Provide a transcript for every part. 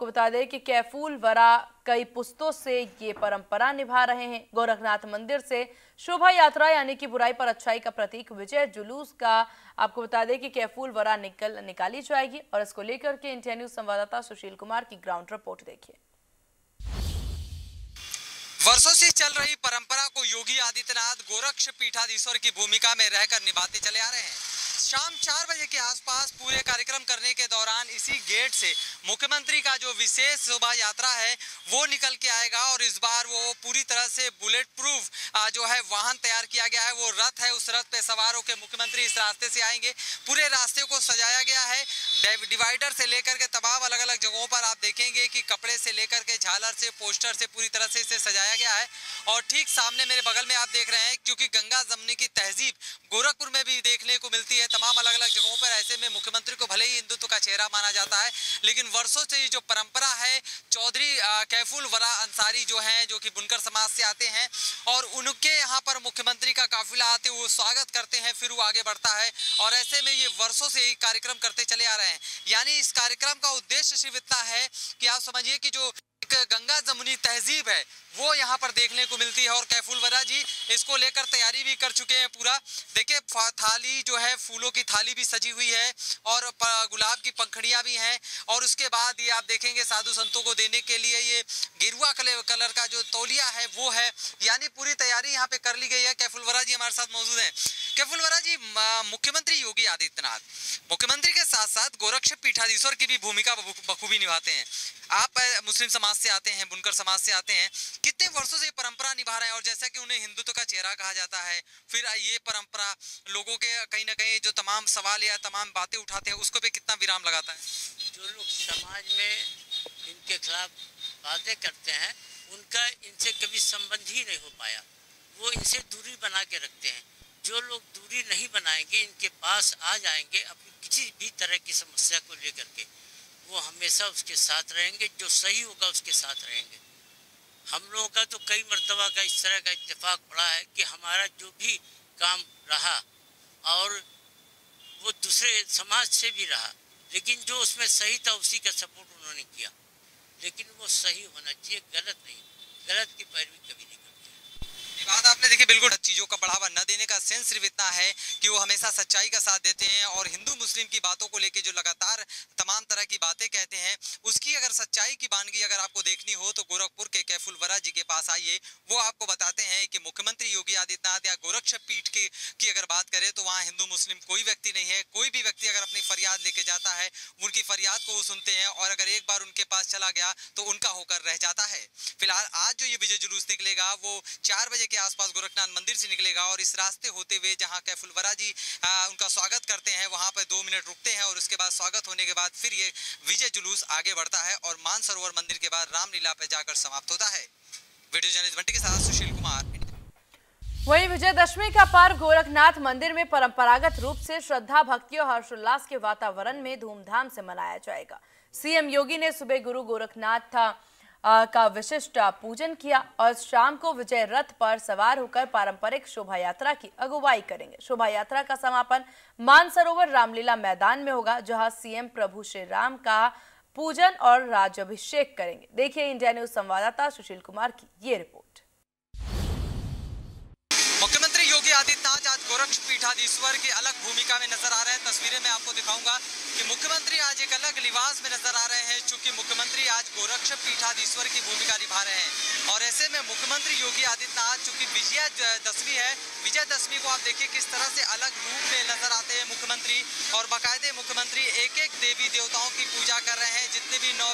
आपको बता दें कि कैफूल वरा कई पुस्तों से ये परंपरा निभा रहे हैं। गोरखनाथ मंदिर से शोभा यात्रा यानी कि बुराई पर अच्छाई का प्रतीक विजय जुलूस का आपको बता दें कि कैफूल वरा निकाली जाएगी। और इसको लेकर के इंडिया न्यूज संवाददाता सुशील कुमार की ग्राउंड रिपोर्ट देखिए। वर्षों से चल रही परंपरा को योगी आदित्यनाथ गोरक्ष पीठाधीश्वर की भूमिका में रहकर निभाते चले आ रहे हैं। शाम 4 बजे के आसपास पूरे कार्यक्रम करने के दौरान इसी गेट से मुख्यमंत्री का जो विशेष शोभा यात्रा है वो निकल के आएगा और इस बार वो पूरी तरह से बुलेट प्रूफ जो है वाहन तैयार किया गया है। वो रथ है, उस रथ पे सवार होकर मुख्यमंत्री इस रास्ते से आएंगे। पूरे रास्ते को सजाया गया है, डिवाइडर से लेकर के तमाम अलग अलग जगहों पर आप देखेंगे कि कपड़े से लेकर के झालर से, पोस्टर से पूरी तरह से इसे सजाया गया है। और ठीक सामने मेरे बगल में आप देख रहे हैं, क्योंकि गंगा जमनी की तहजीब गोरखपुर में भी देखने को मिलती है तमाम अलग अलग जगहों पर। ऐसे में मुख्यमंत्री को भले ही हिंदुत्व का चेहरा माना जाता है, लेकिन वर्षों से ये जो परंपरा है, चौधरी कैफूल वरा अंसारी जो हैं, जो कि बुनकर समाज से आते हैं और उनके यहाँ पर मुख्यमंत्री का काफिला आते हुए स्वागत करते हैं, फिर वो आगे बढ़ता है। और ऐसे में ये वर्षों से ये कार्यक्रम करते चले आ रहे हैं। यानी इस कार्यक्रम का उद्देश्य सिर्फ इतना है कि आप समझिए कि जो गंगा जमुनी तहजीब है वो यहाँ पर देखने को मिलती है। और कैफूल वरा जी इसको लेकर तैयारी भी कर चुके हैं पूरा। देखिए थाली जो है, फूलों की थाली भी सजी हुई है और गुलाब की पंखड़ियां भी हैं। और उसके बाद ये आप देखेंगे साधु संतों को देने के लिए ये गेरुआ कलर का जो तौलिया है वो है। यानी पूरी तैयारी यहाँ पे कर ली गई है। कैफूल वरा जी हमारे साथ मौजूद हैं। कैफूल वरा जी, मुख्यमंत्री योगी आदित्यनाथ मुख्यमंत्री के साथ साथ गोरक्ष पीठाधीश्वर की भी भूमिका बखूबी निभाते हैं। आप मुस्लिम समाज से आते हैं, बुनकर समाज से आते हैं, कितने वर्षों से ये परंपरा निभा रहे हैं और जैसा कि उन्हें हिंदुत्व का चेहरा कहा जाता है, फिर ये परंपरा लोगों के कहीं ना कहीं जो तमाम सवाल या तमाम बातें उठाते हैं उसको पे कितना विराम लगाता है? जो लोग समाज में इनके खिलाफ बातें करते हैं उनका इनसे कभी संबंध ही नहीं हो पाया, वो इनसे दूरी बना के रखते हैं। जो लोग दूरी नहीं बनाएंगे, इनके पास आ जाएंगे अपनी किसी भी तरह की समस्या को लेकर के, वो हमेशा उसके साथ रहेंगे, जो सही होगा उसके साथ रहेंगे। हम लोगों का तो कई मर्तबा का इस तरह का इत्तेफाक पड़ा है कि हमारा जो भी काम रहा और वो दूसरे समाज से भी रहा, लेकिन जो उसमें सही था उसी का सपोर्ट उन्होंने किया। लेकिन वो सही होना चाहिए, गलत नहीं। गलत की पैरवी कभी नहीं। बात आपने देखी, बिल्कुल चीजों का बढ़ावा न देने का सेंस सिर्फ इतना है कि वो हमेशा सच्चाई का साथ देते हैं और हिंदू मुस्लिम की बातों को लेके जो लगातार तमाम तरह की बातें कहते हैं उसकी अगर सच्चाई की बानगी अगर आपको देखनी हो तो गोरखपुर के कैफूल वरा जी के पास आइए। वो आपको बताते हैं कि मुख्यमंत्री योगी आदित्यनाथ या गोरक्ष पीठ की अगर बात करें तो वहाँ हिंदू मुस्लिम कोई व्यक्ति नहीं है। कोई भी व्यक्ति अगर अपनी फरियाद लेके जाता है उनकी फरियाद को वो सुनते हैं और अगर एक बार उनके पास चला गया तो उनका होकर रह जाता है। फिलहाल आज जो ये विजय जुलूस निकलेगा वो 4 बजे के आसपास गोरखनाथ मंदिर से निकलेगा और इस रास्ते होते हुए जहां कैफूल वरा जी उनका स्वागत करते हैं वहां पर 2 मिनट रुकते हैं और उसके बाद स्वागत होने के बाद फिर ये विजय जुलूस आगे बढ़ता है और मानसरोवर मंदिर के बाद रामलीला पर जाकर समाप्त होता है। वीडियो जर्नलिस्ट बंटी के साथ सुशील कुमार। वहीं विजयदशमी का पर्व गोरखनाथ मंदिर में परंपरागत रूप से श्रद्धा, भक्ति और हर्षोल्लास के वातावरण में धूमधाम से मनाया जाएगा। सीएम योगी ने सुबह गुरु गोरखनाथ का विशिष्ट पूजन किया और शाम को विजय रथ पर सवार होकर पारंपरिक शोभा यात्रा की अगुवाई करेंगे। शोभा यात्रा का समापन मानसरोवर रामलीला मैदान में होगा, जहां सीएम प्रभु श्री राम का पूजन और राज्याभिषेक करेंगे। देखिए इंडिया न्यूज संवाददाता सुशील कुमार की ये रिपोर्ट। मुख्यमंत्री योगी आदित्यनाथ आज गोरक्ष पीठाधीश्वर की अलग भूमिका में नजर आ रहे हैं। तस्वीरें मैं आपको दिखाऊंगा कि मुख्यमंत्री आज एक अलग लिबास में नजर आ रहे हैं, चूंकि मुख्यमंत्री आज गोरक्ष पीठाधीश्वर की भूमिका निभा रहे हैं। और ऐसे में मुख्यमंत्री योगी आदित्यनाथ, चूंकि विजयदशमी है, विजयदशमी को आप देखिए किस तरह से अलग रूप में नजर आते हैं मुख्यमंत्री और बाकायदे मुख्यमंत्री एक एक देवी देवताओं की पूजा कर रहे हैं। जितने भी 9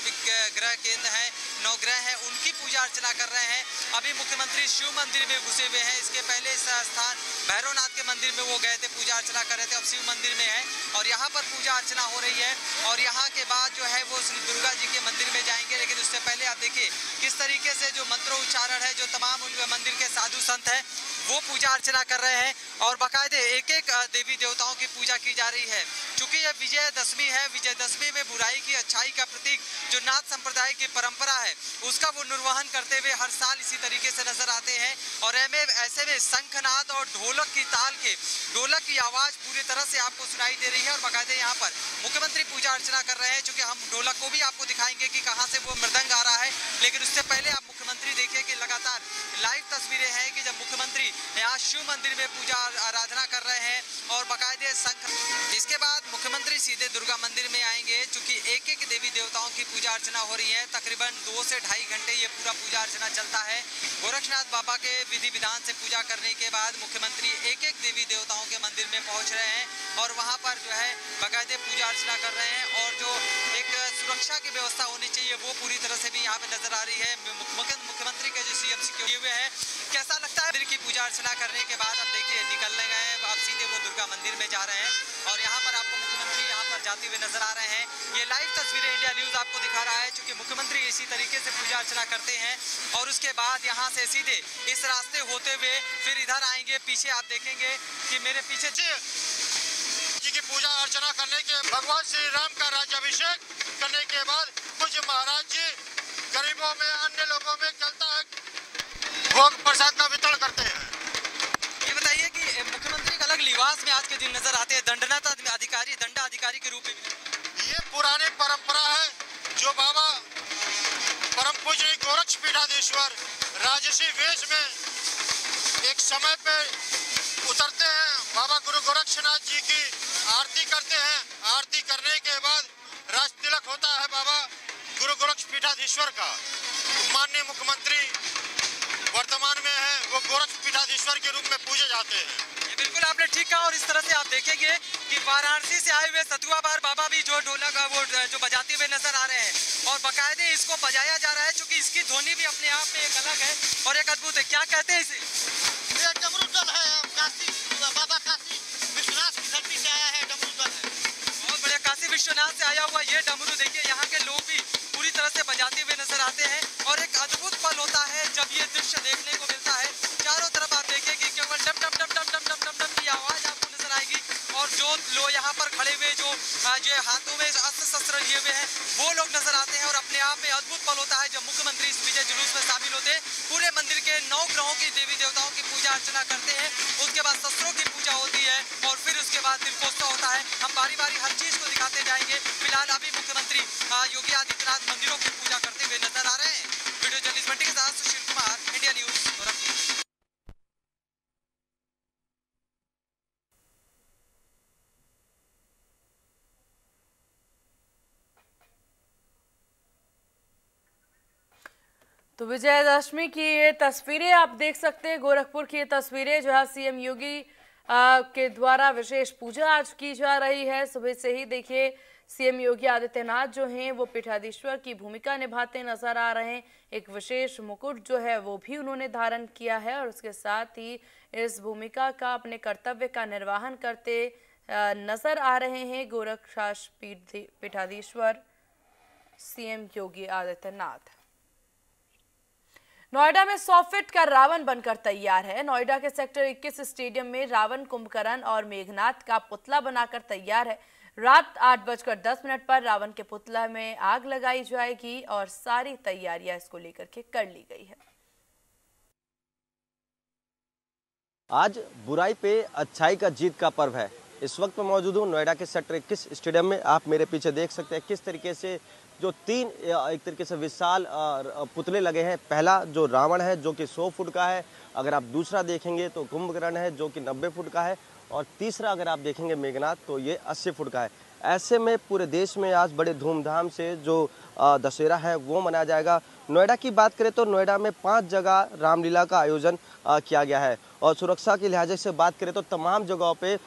ग्रह केंद्र हैं, 9 ग्रह हैं, उनकी पूजा अर्चना कर रहे हैं। अभी मुख्यमंत्री शिव मंदिर में घुसे हुए हैं। इसके पहले इस स्थान भैरवनाथ के मंदिर में वो गए थे, पूजा अर्चना कर रहे थे। अब शिव मंदिर में है और यहाँ पर पूजा अर्चना हो रही है और यहाँ के बाद जो है वो श्री दुर्गा जी के मंदिर में जाएंगे। लेकिन उससे पहले आप देखिए किस तरीके से जो मंत्रोच्चारण है, जो तमाम मंदिर के साधु संत हैं वो पूजा अर्चना कर रहे हैं और बाकायदे एक एक देवी देवताओं की पूजा की जा रही है। चूंकि यह विजयदशमी है, विजयदशमी में बुराई की अच्छाई का प्रतीक जो नाथ संप्रदाय की परंपरा है उसका वो निर्वहन करते हुए हर साल इसी तरीके से नजर आते हैं। और ऐसे में शंखनाद और ढोलक की ताल के ढोलक की आवाज पूरी तरह से आपको सुनाई दे रही है। और बाकायदे यहाँ पर मुख्यमंत्री पूजा अर्चना कर रहे हैं, चूंकि हम ढोलक को भी आपको दिखाएंगे कि कहाँ से वो मृदंग आ रहा है। लेकिन उससे पहले आप मुख्यमंत्री देखिए कि लगातार लाइव तस्वीरें हैं कि जब मुख्यमंत्री यहाँ शिव मंदिर में पूजा आराधना कर रहे हैं और बाकायदे शंख। इसके बाद मुख्यमंत्री सीधे दुर्गा मंदिर में आएंगे, चूंकि एक एक देवी देवताओं की पूजा अर्चना हो रही है। तकरीबन 2 से 2.5 घंटे ये पूरा पूजा अर्चना चलता है। गोरक्षनाथ बाबा के विधि विधान से पूजा करने के बाद मुख्यमंत्री एक एक देवी देवताओं के मंदिर में पहुंच रहे हैं और वहां पर जो है बाकायदे पूजा अर्चना कर रहे हैं। और जो एक सुरक्षा की व्यवस्था होनी चाहिए वो पूरी तरह से भी यहाँ पे नजर आ रही है। मुख्यमंत्री के जो सीएम सिक्योरिटी हुए हैं, कैसा लगता है मंदिर की पूजा अर्चना करने के बाद? अब देखिए निकलने गए हैं, अब सीधे वो दुर्गा मंदिर में जा रहे हैं और यहाँ पर आपको मुख्यमंत्री यहाँ पर जाते हुए नजर आ रहे हैं। ये लाइव तस्वीरें इंडिया न्यूज आपको दिखा रहा है, चूंकि मुख्यमंत्री इसी तरीके से पूजा अर्चना करते हैं और उसके बाद यहाँ से सीधे इस रास्ते होते हुए फिर इधर आएंगे। पीछे आप देखेंगे कि मेरे पीछे जी की पूजा अर्चना करने के भगवान श्री राम का राज्याभिषेक करने के बाद कुछ महाराज जी गरीबों में अन्य लोगों में चलता है भोग प्रसाद का वितरण करते हैं। ये बताइए कि मुख्यमंत्री का अलग लिबास में आज के दिन नजर आते हैं, दंडाधिकारी के रूप में। ये पुरानी परंपरा है जो बाबा परम पूज्य गोरक्षपीठाधीश्वर राजसी वेश में एक समय पे उतरते हैं। बाबा गुरु गोरक्षनाथ जी की आरती करते हैं। आरती करने के बाद राज तिलक होता है बाबा गुरु गोरक्षपीठाधीश्वर का। माननीय मुख्यमंत्री वर्तमान में है, वो गोरक्षपीठाधीश्वर के रूप में पूजे जाते हैं। बिल्कुल आपने ठीक कहा। और इस तरह से आप देखेंगे कि वाराणसी से आए हुए सतुआ बार बाबा भी जो ढोलक वो जो बजाते हुए नजर आ रहे हैं और बाकायदे इसको बजाया जा रहा है, क्योंकि इसकी ध्वनि भी अपने आप में एक अलग है और एक अद्भुत है। क्या कहते हैं इसे? ये डमरू दल है, बाबा काशी विश्वनाथ की धरती से आया है डमरू दल है। बहुत बढ़िया, काशी विश्वनाथ से आया हुआ ये डमरू देखिए यहाँ के लोग भी पूरी तरह से बजाते हुए नजर आते हैं और एक अद्भुत पल होता है जब ये दृश्य देखने को मिलता है। चारों तरफ आप देखेंगे केवल डम डम डम डम डम डम डम डम की आवाज आपको नजर आएगी और जो लोग यहाँ पर खड़े हुए जो हाथों में अस्त्र शस्त्र लिए हुए हैं वो लोग नजर आते हैं और अपने आप में अद्भुत पल होता है जब मुख्यमंत्री इस विजय जुलूस में शामिल होते हैं। पूरे मंदिर के 9 ग्रहों की देवी देवताओं की पूजा अर्चना करते हैं, उसके बाद शस्त्रों की पूजा होती है और फिर उसके बाद दीपोत्सव होता है। हम बारी बारी हर चीज को दिखाते जाएंगे। फिलहाल अभी मुख्यमंत्री योगी आदित्यनाथ मंदिरों की पूजा करते हुए नजर आ रहे हैं। वीडियो जर्नलिस्ट बंटी के साथ सुशील कुमार, इंडिया न्यूज, गोरखपुर। तो विजयदशमी की ये तस्वीरें आप देख सकते हैं। गोरखपुर की ये तस्वीरें जो है सीएम योगी के द्वारा विशेष पूजा आज की जा रही है। सुबह से ही देखिए सीएम योगी आदित्यनाथ जो हैं वो पीठाधीश्वर की भूमिका निभाते नजर आ रहे हैं। एक विशेष मुकुट जो है वो भी उन्होंने धारण किया है और उसके साथ ही इस भूमिका का अपने कर्तव्य का निर्वहन करते नजर आ रहे हैं गोरक्षनाथ पीठाधीश्वर सीएम योगी आदित्यनाथ। नोएडा में 100 फीट का रावण बनकर तैयार है। नोएडा के सेक्टर 21 स्टेडियम में रावण, कुंभकर्ण और मेघनाथ का पुतला बनाकर तैयार है। रात 8:10 पर रावण के पुतला में आग लगाई जाएगी और सारी तैयारियां इसको लेकर के कर ली गई है। आज बुराई पे अच्छाई का जीत का पर्व है। इस वक्त मैं मौजूद हूँ नोएडा के सेक्टर 21 स्टेडियम में। आप मेरे पीछे देख सकते हैं किस तरीके से जो 3 एक तरीके से विशाल पुतले लगे हैं। पहला जो रावण है जो कि 100 फुट का है, अगर आप दूसरा देखेंगे तो कुंभकर्ण है जो कि 90 फुट का है और तीसरा अगर आप देखेंगे मेघनाथ तो ये 80 फुट का है। ऐसे में पूरे देश में आज बड़े धूमधाम से जो दशहरा है वो मनाया जाएगा। नोएडा की बात करें तो नोएडा में 5 जगह रामलीला का आयोजन किया गया है और सुरक्षा के लिहाज से बात करें तो तमाम जगहों पे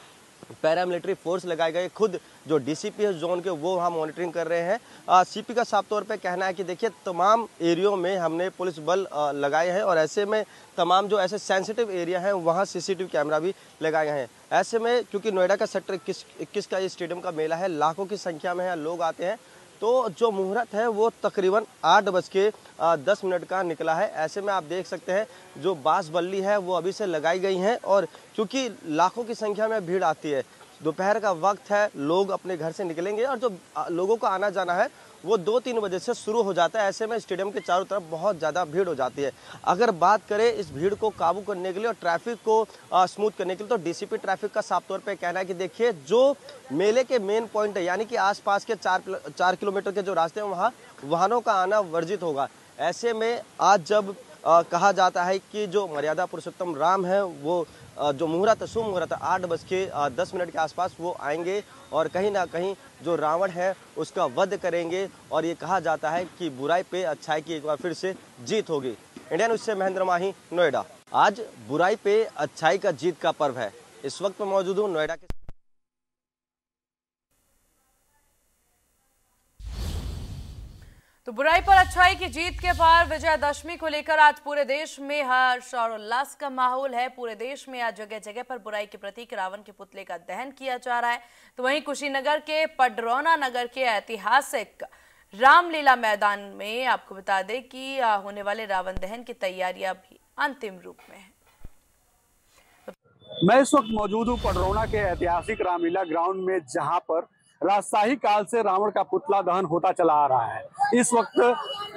पैरामिलिट्री फोर्स लगाए गए। खुद जो डीसीपी है जोन के वो वहाँ मॉनिटरिंग कर रहे हैं। सीपी का साफ तौर पे कहना है कि देखिए तमाम एरियो में हमने पुलिस बल लगाए हैं और ऐसे में तमाम जो ऐसे सेंसिटिव एरिया हैं वहाँ सीसीटीवी कैमरा भी लगाए गए हैं। ऐसे में क्योंकि नोएडा का सेक्टर 21 का ये स्टेडियम का मेला है, लाखों की संख्या में लोग आते हैं, तो जो मुहूर्त है वो तकरीबन 8:10 का निकला है। ऐसे में आप देख सकते हैं जो बांस बल्ली है वो अभी से लगाई गई हैं और क्योंकि लाखों की संख्या में भीड़ आती है दोपहर का वक्त है, लोग अपने घर से निकलेंगे और जो लोगों का आना जाना है वो 2-3 बजे से शुरू हो जाता है। ऐसे में स्टेडियम के चारों तरफ बहुत ज़्यादा भीड़ हो जाती है। अगर बात करें इस भीड़ को काबू करने के लिए और ट्रैफिक को स्मूथ करने के लिए, तो डीसीपी ट्रैफिक का साफ तौर पे कहना है कि देखिए, जो मेले के मेन पॉइंट है यानी कि आसपास के 4 किलोमीटर के जो रास्ते हैं वहाँ वाहनों का आना वर्जित होगा। ऐसे में आज जब कहा जाता है कि जो मर्यादा पुरुषोत्तम राम है वो जो मुहूर्त शुभ मुहूर्त 8:10 के आसपास वो आएंगे और कहीं ना कहीं जो रावण है उसका वध करेंगे और ये कहा जाता है कि बुराई पे अच्छाई की एक बार फिर से जीत होगी। इंडिया न्यूज़ से महेंद्र माही, नोएडा। आज बुराई पे अच्छाई का जीत का पर्व है। इस वक्त मैं मौजूद हूँ नोएडा के। तो बुराई पर अच्छाई की जीत के पार विजयदशमी को लेकर आज पूरे देश में हर्ष और उल्लास का माहौल है। पूरे देश में आज जगह जगह पर बुराई के प्रतीक रावण के पुतले का दहन किया जा रहा है। तो वहीं कुशीनगर के पडरौना नगर के ऐतिहासिक रामलीला मैदान में आपको बता दें कि होने वाले रावण दहन की तैयारियां भी अंतिम रूप में है। मैं इस वक्त मौजूद हूँ पडरौना के ऐतिहासिक रामलीला ग्राउंड में, जहां पर राजशाही काल से रावण का पुतला दहन होता चला आ रहा है। इस वक्त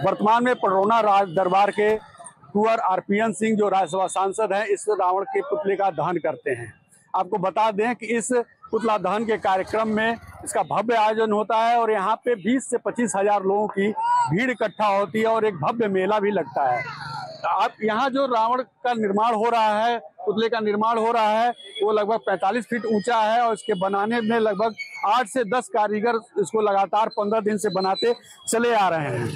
वर्तमान में पडरौना राज दरबार के कुंवर आरपीएन सिंह जो राज्यसभा सांसद हैं, इस रावण के पुतले का दहन करते हैं। आपको बता दें कि इस पुतला दहन के कार्यक्रम में इसका भव्य आयोजन होता है और यहाँ पे 20 से 25 हजार लोगों की भीड़ इकट्ठा होती है और एक भव्य मेला भी लगता है। आप यहाँ जो रावण का निर्माण हो रहा है, पुतले का निर्माण हो रहा है, वो लगभग 45 फीट ऊंचा है और इसके बनाने में लगभग 8 से 10 कारीगर इसको लगातार 15 दिन से बनाते चले आ रहे हैं।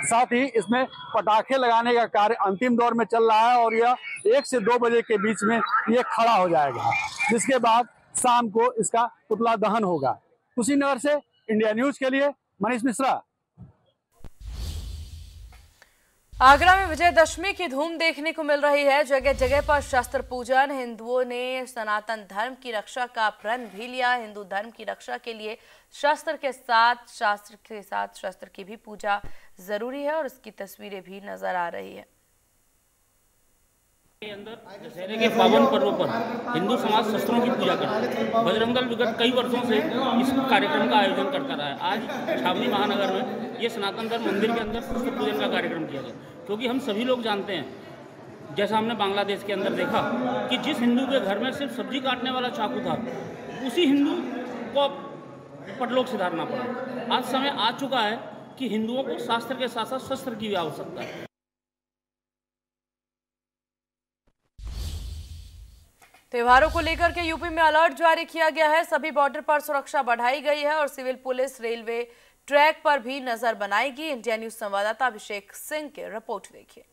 साथ ही इसमें पटाखे लगाने का कार्य अंतिम दौर में चल रहा है और यह 1 से 2 बजे के बीच में ये खड़ा हो जाएगा, जिसके बाद शाम को इसका पुतला दहन होगा। कुशीनगर से इंडिया न्यूज के लिए मनीष मिश्रा। आगरा में विजयदशमी की धूम देखने को मिल रही है। जगह जगह पर शस्त्र पूजन, हिंदुओं ने सनातन धर्म की रक्षा का प्रण भी लिया। हिंदू धर्म की रक्षा के लिए शास्त्र के साथ शस्त्र की भी पूजा जरूरी है और इसकी तस्वीरें भी नजर आ रही है। के अंदर दशहरे के पावन पर्व पर हिंदू समाज शस्त्रों की पूजा करता है। बजरंग दल विगत कई वर्षों से इस कार्यक्रम का आयोजन करता रहा है। आज छावनी महानगर में ये सनातन धर्म मंदिर के अंदर शस्त्र पूजन का कार्यक्रम किया गया, क्योंकि हम सभी लोग जानते हैं, जैसा हमने बांग्लादेश के अंदर देखा कि जिस हिंदू के घर में सिर्फ सब्जी काटने वाला चाकू था, उसी हिंदू को परलोक सिधारना पड़ा। आज समय आ चुका है कि हिंदुओं को शास्त्र के साथ साथ शस्त्र की भी आवश्यकता है। त्योहारों को लेकर के यूपी में अलर्ट जारी किया गया है। सभी बॉर्डर पर सुरक्षा बढ़ाई गई है और सिविल पुलिस रेलवे ट्रैक पर भी नजर बनाएगी। इंडिया न्यूज संवाददाता अभिषेक सिंह की रिपोर्ट देखिए।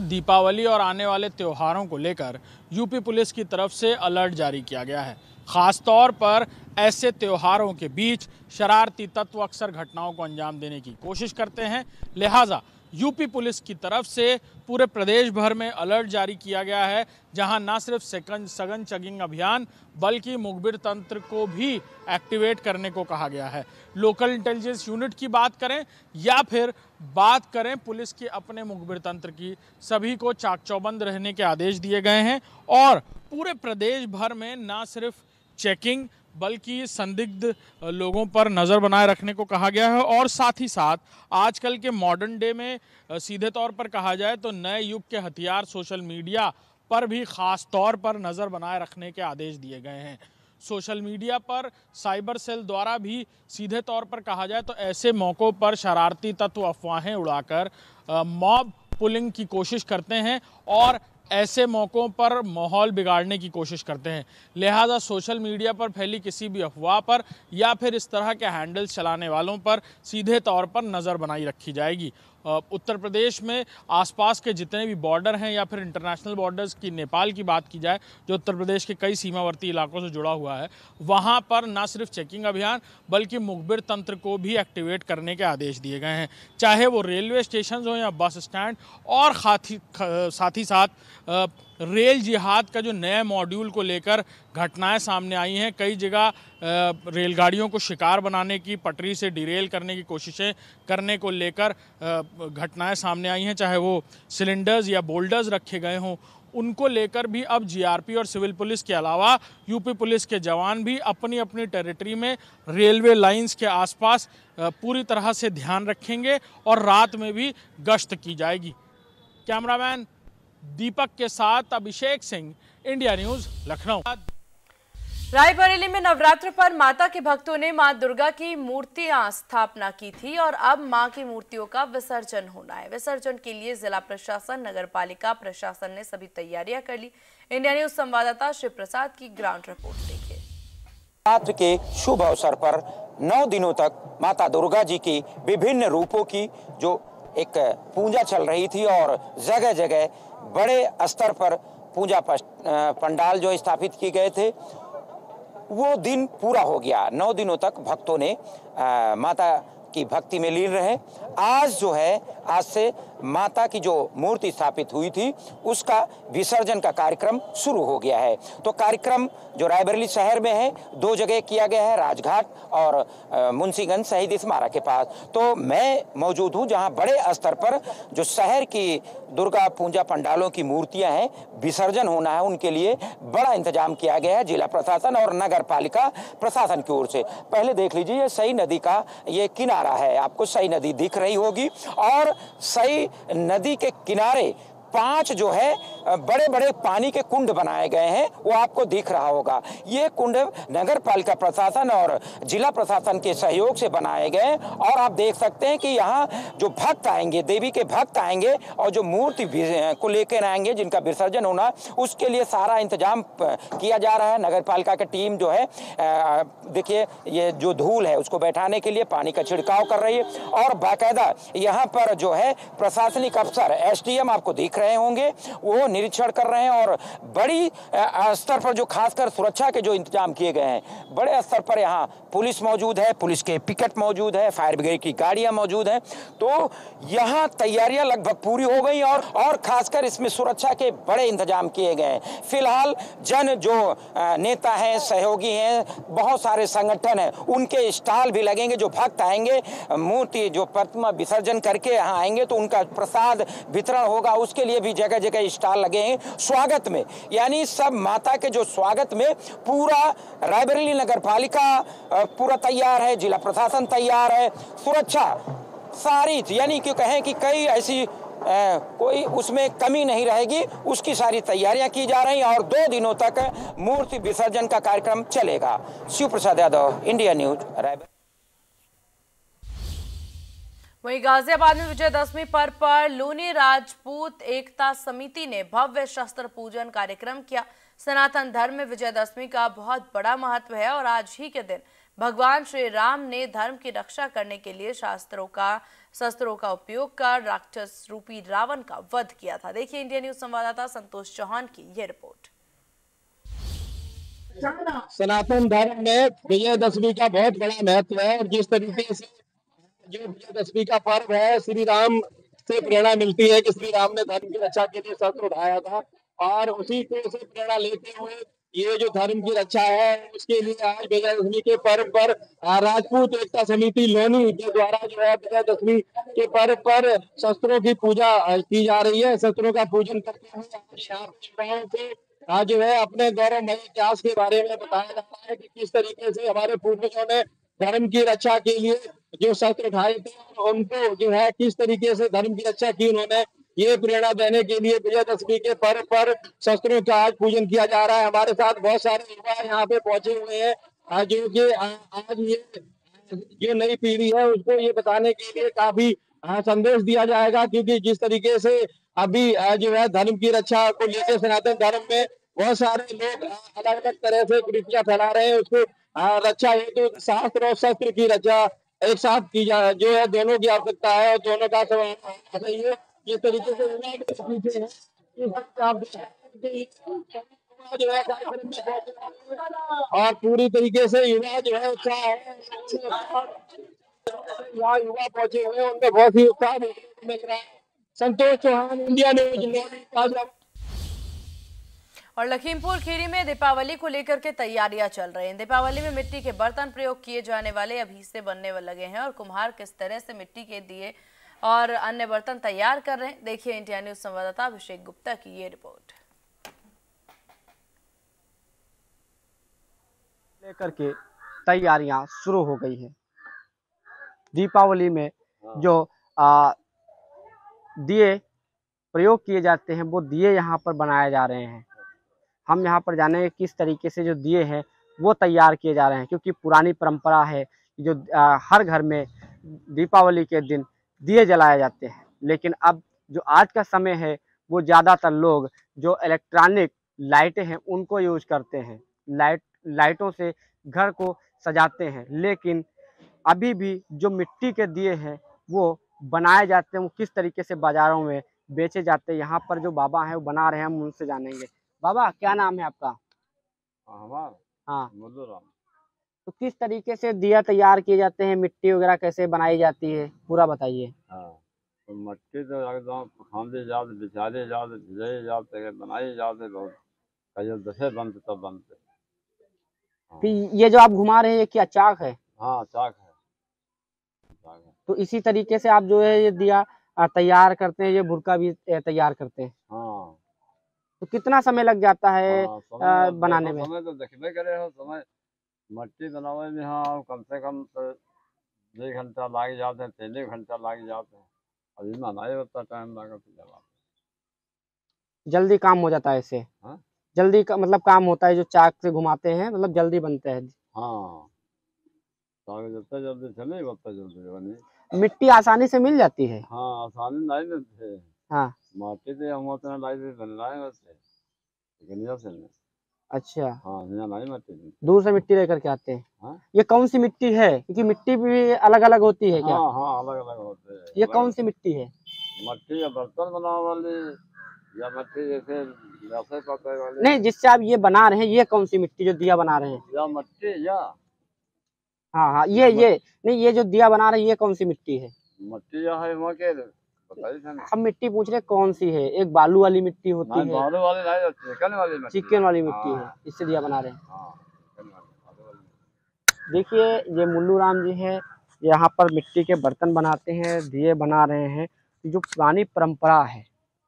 दीपावली और आने वाले त्योहारों को लेकर यूपी पुलिस की तरफ से अलर्ट जारी किया गया है। खास तौर पर ऐसे त्योहारों के बीच शरारती तत्व अक्सर घटनाओं को अंजाम देने की कोशिश करते हैं, लिहाजा यूपी पुलिस की तरफ से पूरे प्रदेश भर में अलर्ट जारी किया गया है, जहां न सिर्फ सघन चेकिंग अभियान बल्कि मुखबिर तंत्र को भी एक्टिवेट करने को कहा गया है। लोकल इंटेलिजेंस यूनिट की बात करें या फिर बात करें पुलिस के अपने मुखबिर तंत्र की, सभी को चाक चौबंद रहने के आदेश दिए गए हैं और पूरे प्रदेश भर में न सिर्फ चेकिंग बल्कि संदिग्ध लोगों पर नज़र बनाए रखने को कहा गया है और साथ ही साथ आजकल के मॉडर्न डे में सीधे तौर पर कहा जाए तो नए युग के हथियार सोशल मीडिया पर भी ख़ास तौर पर नज़र बनाए रखने के आदेश दिए गए हैं। सोशल मीडिया पर साइबर सेल द्वारा भी सीधे तौर पर कहा जाए तो ऐसे मौक़ों पर शरारती तत्व अफवाहें उड़ाकर मॉब पुलिंग की कोशिश करते हैं और ऐसे मौक़ों पर माहौल बिगाड़ने की कोशिश करते हैं। लिहाजा सोशल मीडिया पर फैली किसी भी अफवाह पर या फिर इस तरह के हैंडल्स चलाने वालों पर सीधे तौर पर नज़र बनाई रखी जाएगी। उत्तर प्रदेश में आसपास के जितने भी बॉर्डर हैं या फिर इंटरनेशनल बॉर्डर्स की नेपाल की बात की जाए, जो उत्तर प्रदेश के कई सीमावर्ती इलाकों से जुड़ा हुआ है, वहाँ पर न सिर्फ चेकिंग अभियान बल्कि मुखबिर तंत्र को भी एक्टिवेट करने के आदेश दिए गए हैं, चाहे वो रेलवे स्टेशन हो या बस स्टैंड और साथ ही साथ रेल जिहाद का जो नए मॉड्यूल को लेकर घटनाएं सामने आई हैं। कई जगह रेलगाड़ियों को शिकार बनाने की, पटरी से डिरेल करने की कोशिशें करने को लेकर घटनाएं सामने आई हैं, चाहे वो सिलेंडर्स या बोल्डर्स रखे गए हों। उनको लेकर भी अब जीआरपी और सिविल पुलिस के अलावा यूपी पुलिस के जवान भी अपनी अपनी टेरिटरी में रेलवे लाइंस के आसपास पूरी तरह से ध्यान रखेंगे और रात में भी गश्त की जाएगी। कैमरामैन दीपक के साथ अभिषेक सिंह, इंडिया न्यूज़, लखनऊ। रायबरेली में नवरात्र पर माता के भक्तों ने मां दुर्गा की मूर्तियां स्थापना की थी और अब मां की मूर्तियों का विसर्जन होना है। विसर्जन के लिए जिला प्रशासन, नगर पालिका प्रशासन ने सभी तैयारियां कर ली। इंडिया न्यूज संवाददाता शिव प्रसाद की ग्राउंड रिपोर्ट देखिए। नवरात्र के शुभ अवसर पर 9 दिनों तक माता दुर्गा जी की विभिन्न रूपों की जो एक पूजा चल रही थी और जगह जगह बड़े स्तर पर पूजा पंडाल जो स्थापित किए गए थे, वो दिन पूरा हो गया। 9 दिनों तक भक्तों ने माता की भक्ति में लीन रहे। आज जो है, आज से माता की जो मूर्ति स्थापित हुई थी उसका विसर्जन का कार्यक्रम शुरू हो गया है। तो कार्यक्रम जो रायबरेली शहर में है, 2 जगह किया गया है, राजघाट और मुंशीगंज शहीद स्मारक के पास। तो मैं मौजूद हूँ जहाँ बड़े स्तर पर जो शहर की दुर्गा पूजा पंडालों की मूर्तियां हैं, विसर्जन होना है, उनके लिए बड़ा इंतजाम किया गया है जिला प्रशासन और नगर पालिका प्रशासन की ओर से। पहले देख लीजिए, ये सई नदी का ये किनारा है, आपको सई नदी दिख रही होगी और सई नदी के किनारे 5 जो है बड़े बड़े पानी के कुंड बनाए गए हैं, वो आपको दिख रहा होगा। ये कुंड नगर पालिका प्रशासन और जिला प्रशासन के सहयोग से बनाए गए और आप देख सकते हैं कि यहाँ जो भक्त आएंगे, देवी के भक्त आएंगे और जो मूर्ति को लेकर आएंगे जिनका विसर्जन होना, उसके लिए सारा इंतजाम किया जा रहा है। नगर पालिका की टीम जो है, देखिए ये जो धूल है उसको बैठाने के लिए पानी का छिड़काव कर रही है और बाकायदा यहाँ पर जो है प्रशासनिक अफसर SDM आपको दिख रहे होंगे, वो निरीक्षण कर रहे हैं और बड़ी स्तर पर जो खासकर सुरक्षा के जो इंतजाम किए गए हैं, बड़े स्तर पर यहाँ पुलिस मौजूद है, पुलिस के पिकेट मौजूद है, फायर ब्रिगेड की गाड़ियां मौजूद हैं। तो यहाँ तैयारियां लगभग पूरी हो गई और खासकर इसमें सुरक्षा के बड़े इंतजाम किए गए हैं। फिलहाल जन जो नेता हैं, सहयोगी हैं, बहुत सारे संगठन हैं, उनके स्टॉल भी लगेंगे। जो भक्त आएंगे, मूर्ति जो प्रतिमा विसर्जन करके यहाँ आएंगे तो उनका प्रसाद वितरण होगा, उसके लिए भी जगह जगह स्टॉल लगे हैं। स्वागत में, यानी सब माता के जो स्वागत में पूरा रायबरेली नगर पालिका पूरा तैयार है, जिला प्रशासन तैयार है, सुरक्षा सारी, यानी कि कहें कि कई ऐसी कोई उसमें कमी नहीं रहेगी, उसकी सारी तैयारियां की जा रही हैं और 2 दिनों तक मूर्ति विसर्जन का कार्यक्रम चलेगा। Shiv Prasad Yadav, India news, Raebareli. वहीं गाजियाबाद में विजयदशमी पर्व पर लूनी राजपूत एकता समिति ने भव्य शस्त्र पूजन कार्यक्रम किया। सनातन धर्म में विजयदशमी का बहुत बड़ा महत्व है और आज ही के दिन भगवान श्री राम ने धर्म की रक्षा करने के लिए शस्त्रों का उपयोग कर राक्षस रूपी रावण का वध किया था। देखिए इंडिया न्यूज संवाददाता संतोष चौहान की यह रिपोर्ट। सनातन धर्म में विजयदशमी का बहुत बड़ा महत्व है और जिस तरीके से जो विजयदशमी का पर्व है, श्री राम से प्रेरणा मिलती है कि श्री राम ने धर्म की रक्षा के लिए शस्त्र उठाया था और उसी को से प्रेरणा लेते हुए ये जो धर्म की रक्षा है उसके लिए आज विजयदशमी के पर्व पर राजपूत एकता समिति लोनी के द्वारा जो है विजयदशमी के पर्व पर शस्त्रों की पूजा की जा रही है। शस्त्रों का पूजन करते हुए आज जो है अपने गौरवमय इतिहास के बारे में बताया जाता है कि किस तरीके से हमारे पूर्वजों ने धर्म की रक्षा के लिए जो शस्त्र उठाए थे और उनको जो है किस तरीके से धर्म की रक्षा की उन्होंने, ये प्रेरणा देने के लिए विजयदशमी के पर्व पर शस्त्रों का आज पूजन किया जा रहा है। हमारे साथ बहुत सारे युवा यहाँ पे पहुंचे हुए हैं जो कि आज ये जो नई पीढ़ी है उसको ये बताने के लिए काफी संदेश दिया जाएगा, क्योंकि जिस तरीके से अभी जो है धर्म की रक्षा को लेकर सनातन धर्म में बहुत सारे लोग अलग अलग तरह से कुरीतियां फैला रहे हैं, उसको रक्षा हेतु तो शास्त्र और शस्त्र की रक्षा एक साथ की जा जो है, दोनों की आवश्यकता है और दोनों का सही है। जिस तरीके से जो है और पूरी तरीके से युवा जो है उत्साह है, यहाँ युवा पहुंचे हुए हैं, उनमें बहुत ही उत्साह मिल रहा है। Santosh Chauhan, India news. और लखीमपुर खीरी में दीपावली को लेकर के तैयारियां चल रही हैं। दीपावली में मिट्टी के बर्तन प्रयोग किए जाने वाले अभी से बनने लगे हैं और कुम्हार किस तरह से मिट्टी के दिए और अन्य बर्तन तैयार कर रहे हैं, देखिए इंडिया न्यूज संवाददाता अभिषेक गुप्ता की ये रिपोर्ट। लेकर के तैयारियां शुरू हो गई है। दीपावली में जो दिए प्रयोग किए जाते हैं वो दिए यहाँ पर बनाए जा रहे हैं। हम यहाँ पर जानेंगे किस तरीके से जो दिए हैं वो तैयार किए जा रहे हैं, क्योंकि पुरानी परंपरा है जो हर घर में दीपावली के दिन दिए जलाए जाते हैं। लेकिन अब जो आज का समय है वो ज़्यादातर लोग जो इलेक्ट्रॉनिक लाइटें हैं उनको यूज करते हैं, लाइटों से घर को सजाते हैं। लेकिन अभी भी जो मिट्टी के दिए हैं वो बनाए जाते हैं, वो किस तरीके से बाज़ारों में बेचे जाते हैं। यहाँ पर जो बाबा हैं वो बना रहे हैं, हम उनसे जानेंगे। बाबा क्या नाम है आपका? हाँ, मधुराम। तो किस तरीके से दिया तैयार किए जाते हैं, मिट्टी वगैरह कैसे बनाई जाती है, पूरा बताइए। हाँ, तो मट्टी तो एकदम खांदे जाते, बिछाले जाते, भिजाए जाते, बनाए जाते, बहुत कई दसे बनते तब बनते। फिर ये जो आप घुमा रहे हैं ये क्या चाक है? हाँ, चाक है। तो इसी तरीके से आप जो है ये दिया तैयार करते हैं, ये भुरका भी तैयार करते हैं। हाँ। तो कितना समय लग जाता है बनाने में? समय तो देखने करे हो, समय मट्टी बनावे में हाँ कम से कम तो 2 घंटा लग जाते हैं, 3 घंटा लग जाते हैं। अभी बनाए उतना टाइम लगा तो जल्दी काम हो जाता है इससे। हाँ? जल्दी का मतलब काम होता है, जो चाक से घुमाते हैं मतलब जल्दी बनते हैं। हाँ, जितना जल्दी चले उतना जल्दी बने। मिट्टी आसानी से मिल जाती है? हाँ, आसानी नहीं मिलती है। हाँ, माटी तो हम उतना लाई बन रहा है वैसे, लेकिन से नहीं। अच्छा। हाँ, यहाँ नहीं मिट्टी, दूर से मिट्टी लेकर के आते हैं। हाँ? ये कौन सी मिट्टी है? क्योंकि मिट्टी भी अलग अलग होती है क्या? हाँ हाँ, अलग अलग होते हैं। ये कौन सी मिट्टी है? मट्टी या बर्तन बनाने वाली या मट्टी जैसे वैसे पकड़े वाली? नहीं, जिससे आप ये बना रहे हैं ये कौन सी मिट्टी जो दिया बना रहे हैं? या मट्टी या हाँ हाँ, ये नहीं, ये जो दिया बना रहे हैं ये कौन सी मिट्टी है? मट्टी या है वहाँ के हम मिट्टी पूछ रहे कौन सी है? एक बालू वाली मिट्टी होती है, बालू वाली नहीं, चिकन वाली मिट्टी, चिकन वाली मिट्टी है, इससे दिया बना रहे हैं। देखिए ये मुल्लू राम जी है, यहाँ पर मिट्टी के बर्तन बनाते हैं, दिए बना रहे हैं। जो पुरानी परंपरा है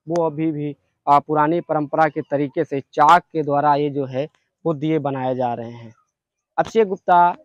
वो अभी भी पुरानी परंपरा के तरीके से चाक के द्वारा ये जो है वो दिए बनाए जा रहे हैं। अभिषेक गुप्ता।